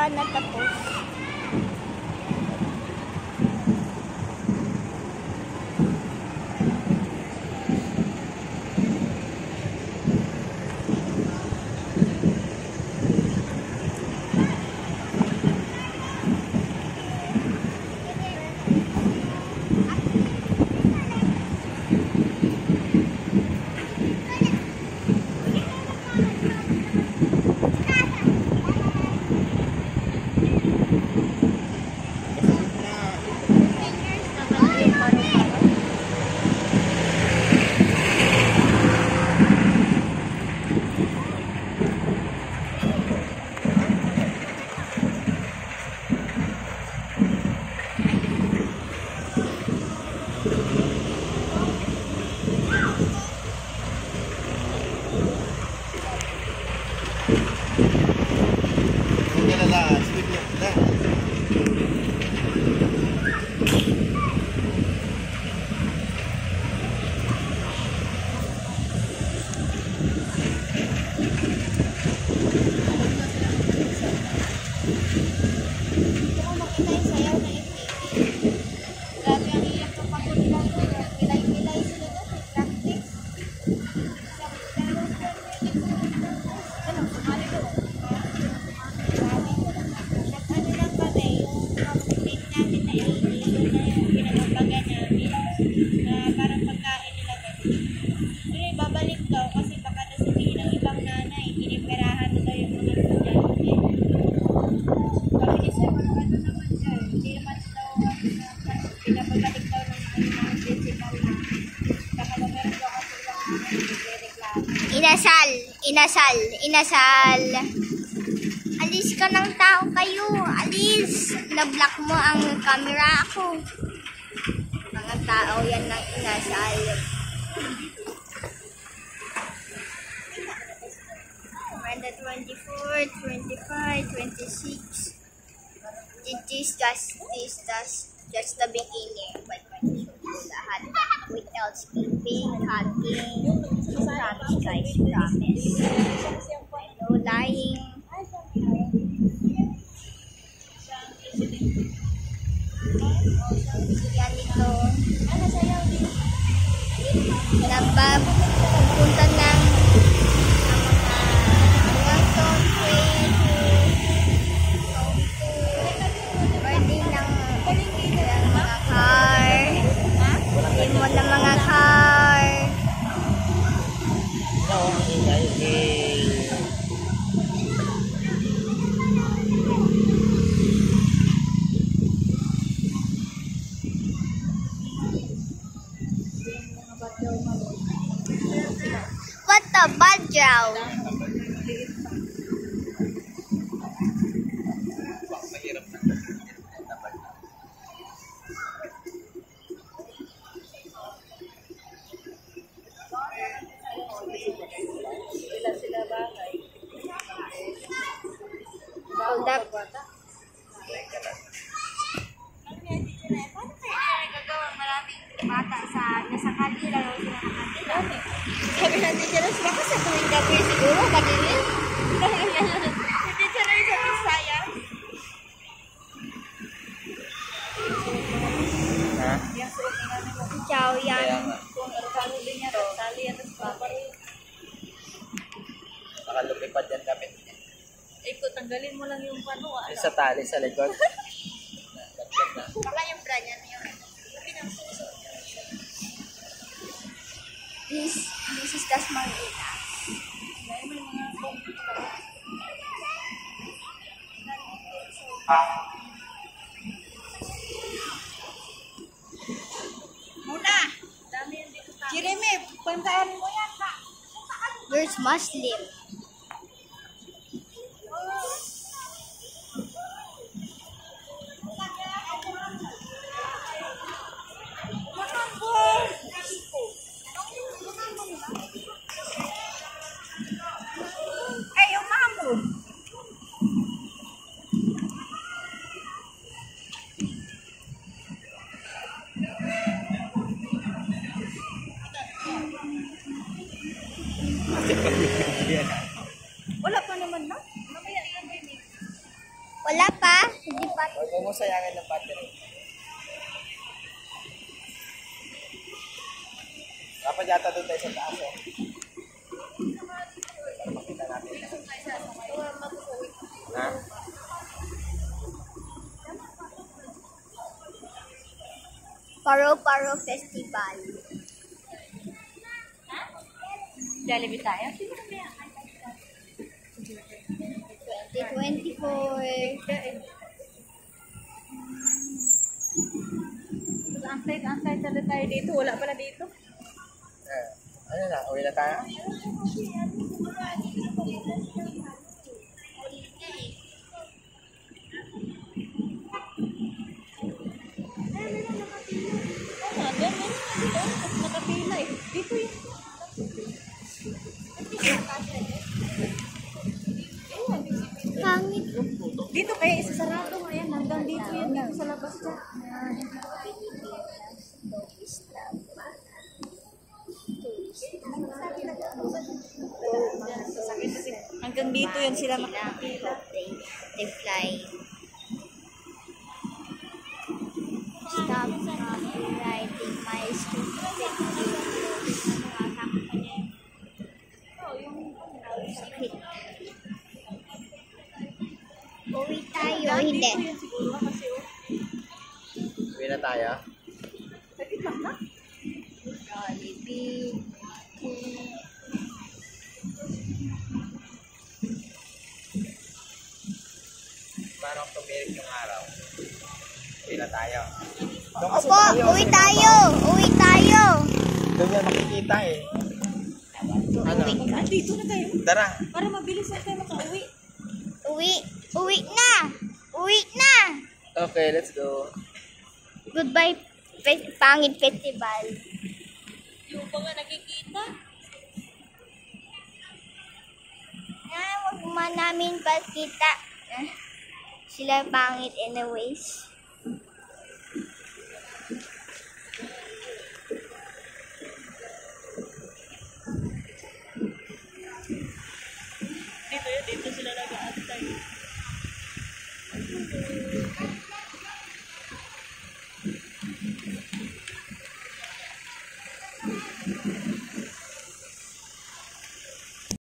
sana tapos. Inasal. Alis ka ng tao kayo. Alis. Na-block mo ang camera ko. Mga tao yan ng inasal. Randa 24, 25, 26. This is just the beginning. But when you do lahat without skipping, cutting, promise guys, promise. No lying. Yan ito. Pupunta ng what the badyaw? Hold up. Bata nasa kanila o sila nakatila. Sabi ng teacher, baka sa tuwing gabi siguro, kanilin. Yung teacher na yung sa Bisaya. Chow yan. Kung talo din niya, tali yan sa papa rin. Nakalupipad yan kapit niya. Tanggalin mo lang yung pano. Sa tali sa likod. Baka yung brand yan yun. This is the Margarita. Muna! Jeremy, pantaan mo yan ha? Where's Muslim? Yeah. Huwag mo sayangin ng battery. Dapat yata doon tayo sa taas eh. Para makita natin. Ha? Paro-Paro Festival. Jollibee tayo? 2024. Antay talaga tayo dito. Wala pala dito. Ano na? Uwi na tayo? Nakapila eh. Dito yun. Pangit. Dito kaya isasarado. Ayan, hanggang dito yan. Dito sa labas dyan. Hanggang dito yan sila makakapila. They fly. Stop copyrighting my stupid videos. Sakit. Uwi tayo. Hindi. Dito yan siguro kasi Uwi na tayo? sakit lang na. Jollibee. Parang tumirik yung araw. Uwi na tayo. Opo, uwi tayo. Uwi tayo. Doon yan makikita eh. Ano? Dito na tayo. Tara. Para mabilis na tayo makauwi. Uwi. Uwi na. Uwi na. Okay, let's go. Goodbye, Pangit Festival. Yung pa nga nakikita. Wag man namin pagkita. Sila pangit anyways.